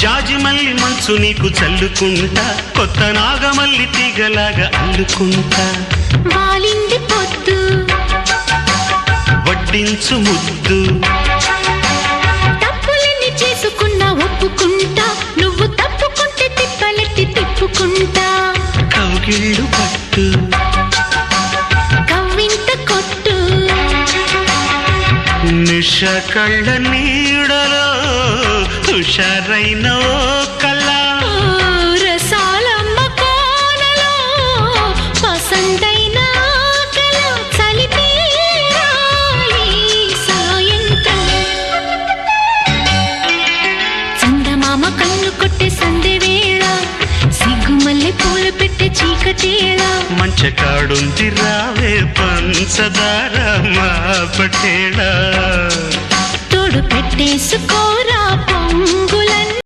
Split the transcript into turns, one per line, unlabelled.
జాజిమల్లి మంచు నీకు చల్లుకుంటా కొత్త నాగమల్లి తీగలాగా అల్లుకుంటా
వాలింది పొద్దు
వడ్డించు ముద్దు
తప్పులన్నీ చేసుకున్నా ఒప్పుకుంటా నువ్వు తప్పుకుంటే తిప్పలెత్తి తిప్పుకుంటా
కౌగిళ్ళు పట్టు
కవ్వింత కొట్టు
నిష కళ్ళ నీడలో హుషారైన ఓ కళ
రసాలమ్మ కోనలో పసందైన కళ చలిపేరాలి సాయంత్రం చందమామ కన్ను కొట్టే సందె వేళ సిగ్గుమల్లె పూలు పెట్టే చీకటేళ
మంచకాడుంది రావే పంచదార మా పటేళ
తోడు పెట్టేసుకోరా పొంగు